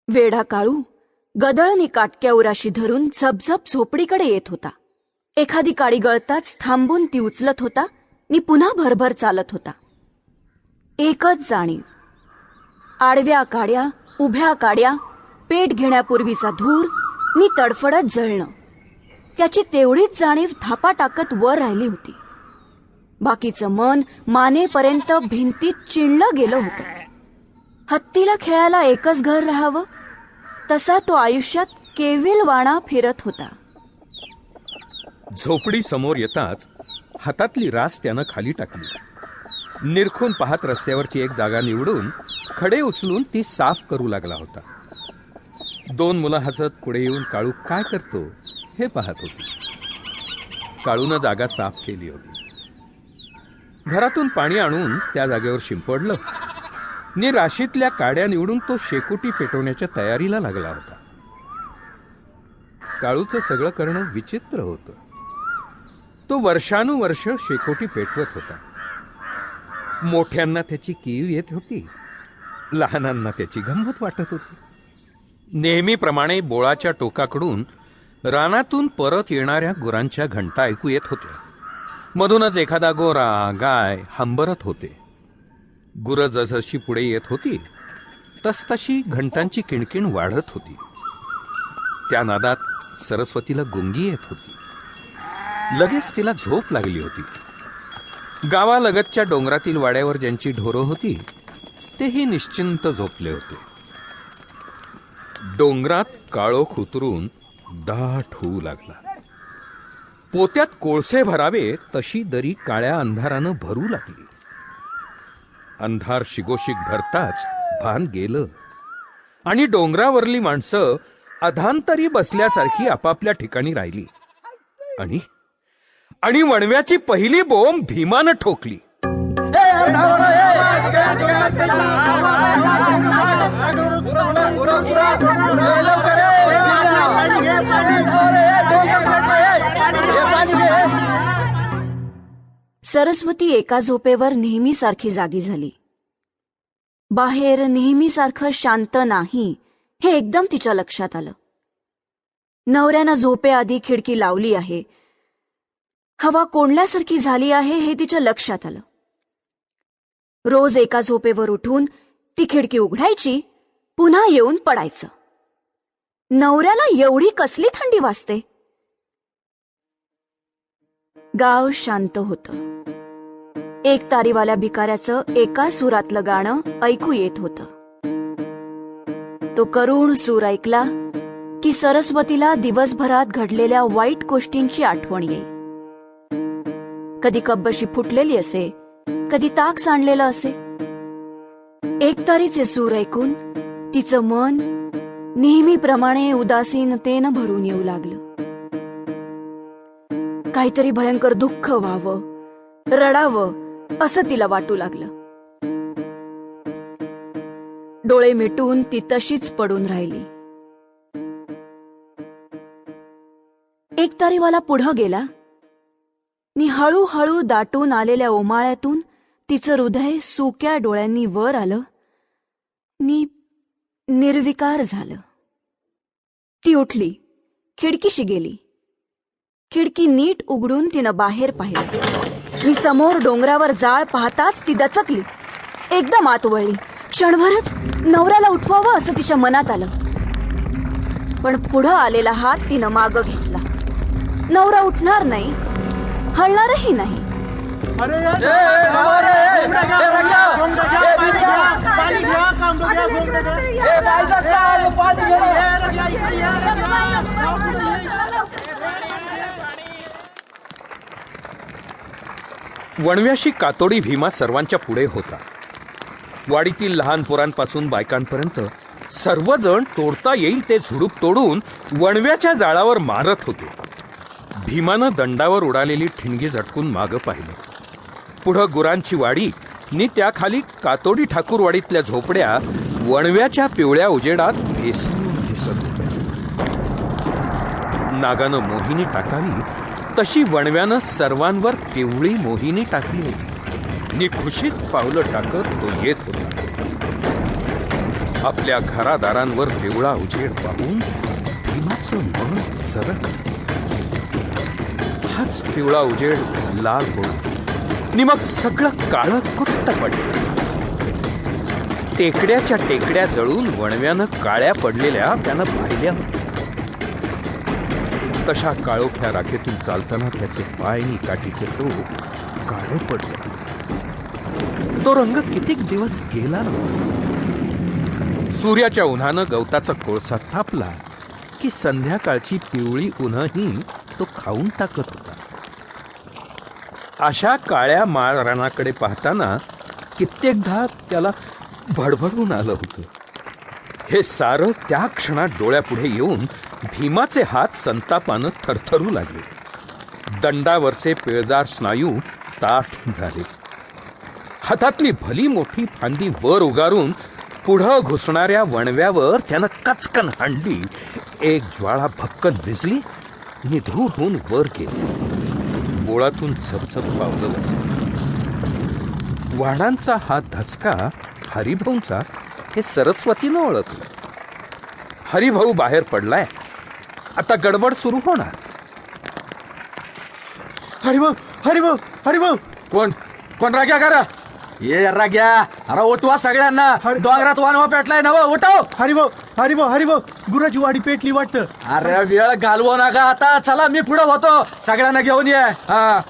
वेडा काळू गदळणी काटक्या उराशी धरून झपझप झोपडीकडे येत होता. एखादी काडी गळताच थांबून ती उचलत होता नि पुन्हा भरभर चालत होता. एकच जाणीव, आडव्या काड्या, उभ्या काड्या, पेट घेण्यापूर्वीचा धूर नि तडफडत जळणं. त्याची तेवढीच जाणीव थापा टाकत वर राहिली होती. बाकीचं मन मानेपर्यंत भिंतीत चिणलं गेलं होतं. हत्तीला खेळायला एकच घर राहावं तसा तो आयुष्यात केविलवाणा फिरत होता. झोपडी समोर येताच हातातली रास त्यानं खाली टाकली. निरखून पाहत रस्त्यावरची एक जागा निवडून खडे उचलून ती साफ करू लागला होता. 2 मुलं हसत पुढे येऊन काळू काय करतो हे पाहत होती. काळूनं जागा साफ केली होती. घरातून पाणी आणून त्या जागेवर शिंपडलं नि राशीतल्या काड्या निवडून तो शेकोटी पेटवण्याच्या तयारीला लागला होता. काळूचं सगळं करणं विचित्र होतं. तो वर्षानुवर्ष शेकोटी पेटवत होता. मोठ्यांना त्याची कीव येत होती, लहानांना त्याची गंमत वाटत होती. नेहमीप्रमाणे बोळाच्या टोकाकडून रानातून परत येणाऱ्या गुरांच्या घंटा ऐकू येत होत्या. मधूनच एखादा गोरा गाय हंबरत होते. गुरं जसजशी पुढे येत होती तसतशी घंटांची किणकिण वाढत होती. त्या नादात सरस्वतीला गुंगी येत होती. लगेच तिला झोप लागली होती. गावालगतच्या डोंगरातील वाड्यावर ज्यांची ढोरं होती तेही निश्चिंत झोपले होते. डोंगरात काळोख उतरून दाट होऊ लागला. पोत्यात कोळसे भरावे तशी दरी काळ्या अंधारानं भरू लागली. अंधार शिगोशिक भरताच भान गेलं आणि डोंगरावरली माणसं अधांतरी बसल्यासारखी आपापल्या ठिकाणी राहिली. आणि वणव्याची पहिली बोंब भीमानं ठोकली. सरस्वती एका झोपेवर नेहमीसारखी जागी झाली. बाहेर नेहमीसारखं शांत नाही हे एकदम तिच्या लक्षात आलं. नवऱ्यानं झोपेआधी खिडकी लावली आहे. हवा कोंडल्यासारखी झाली आहे हे तिच्या लक्षात आलं. रोज एका झोपेवर उठून ती खिडकी उघडायची, पुन्हा येऊन पडायचं. नवऱ्याला एवढी कसली थंडी वाजते? गाव शांत होतं. एक तारीवाल्या भिकाऱ्याचं एका सुरातलं गाणं ऐकू येत होतं. तो करुण सूर ऐकला की सरस्वतीला दिवसभरात घडलेल्या वाईट गोष्टींची आठवण येई. कधी कब्बशी फुटलेली असे, कधी ताक सांडलेलं असे. एकतारीचे सूर ऐकून तिचं मन नेहमीप्रमाणे उदासीनतेनं भरून येऊ लागलं. काहीतरी भयंकर दुःख व्हावं, रडावं असं तिला वाटू लागलं. डोळे मिटून ती तशीच पडून राहिली. एकतारीवाला पुढं गेला नि हळूहळू दाटून आलेल्या ओमाळ्यातून तिचं हृदय सुक्या डोळ्यांनी वर आलं नि निर्विकार झालं. ती उठली, खिडकीशी गेली. खिडकी नीट उघडून तिनं बाहेर पाहिलं. मी समोर डोंगरावर जाळ पाहताच ती दचकली. एकदम आत वळली. क्षणभरच नवऱ्याला उठवावं असं तिच्या मनात आलं. पण पुढं आलेला हात तिनं मागं घेतला. नवरा उठणार नाही, हलणारही नाही. वणव्याशी कातोडी भीमा सर्वांच्या पुढे होता. वाडीतील लहान पोरांपासून बायकांपर्यंत सर्वजण तोडता येईल ते झुडूप तोडून वणव्याच्या जाळावर मारत होते. भीमानं दंडावर उडालेली ठिणगी झटकून मागं पाहिलं. पुढं गुरांची वाडी नि त्याखाली कातोडी ठाकूरवाडीतल्या झोपड्या वणव्याच्या पिवळ्या उजेडात भेसूर दिसत होत्या. नागानं मोहिनी टाकावी तशी वणव्यानं सर्वांवर पिवळी मोहिनी टाकली होती. नि खुशीत पावलं टाकत तो येत होता. आपल्या घरादारांवर पिवळा उजेड पाहून भीमाचं मन सरकलं. हाच पिवळा उजेड लाल होऊन नि मग सगळं काळं कुट्ट पडलं. टेकड्याच्या टेकड्या जळून वणव्यानं काळ्या पडलेल्या त्यानं पाहिल्या. तशा काळोख्या राखेतून चालताना त्याचे पाय आणि काठीचे टोक काळे पडले. तो रंग कितीक दिवस गेला नव्हता. सूर्याच्या उन्हानं गवताचा कोळसा तापला की संध्याकाळची पिवळी उन्हही तो खाऊन टाकत होता. अशा काळ्या माळ रानाकडे पाहताना कित्येकदा त्याला भडभडून आलं होतं. हे सारं त्या क्षणात डोळ्यापुढे येऊन भीमाचे हात संतापानं थरथरू लागले. दंडावरचे पिळदार स्नायू ताठ झाले. हातातली भली मोठी फांदी वर उगारून पुढं घुसणाऱ्या वणव्यावर त्यानं कचकन हाणली. एक ज्वाळा भक्कन विजली आणि धूर होऊन वर गेली. बोळातून झपझप पावलं वाजली. वाहनांचा हा धसका हरिभाऊंचा हे सरस्वतीनं ओळखलं. हरिभाऊ बाहेर पडलाय. आता गडबड सुरू होणार. हरिभाऊ हरिभाऊ हरिभाऊ. कोण कोण राग्या करा ये राग्या. अरे उठवा सगळ्यांना. डोंगरात वानवा पेटलाय ना. उठव. हरिभाऊ हरिभाऊ हरिभाऊ गुराची वाडी पेटली वाटतं. अरे वेळ घालवू नका आता. चला मी पुढे होतो. सगळ्यांना घेऊन ये. हा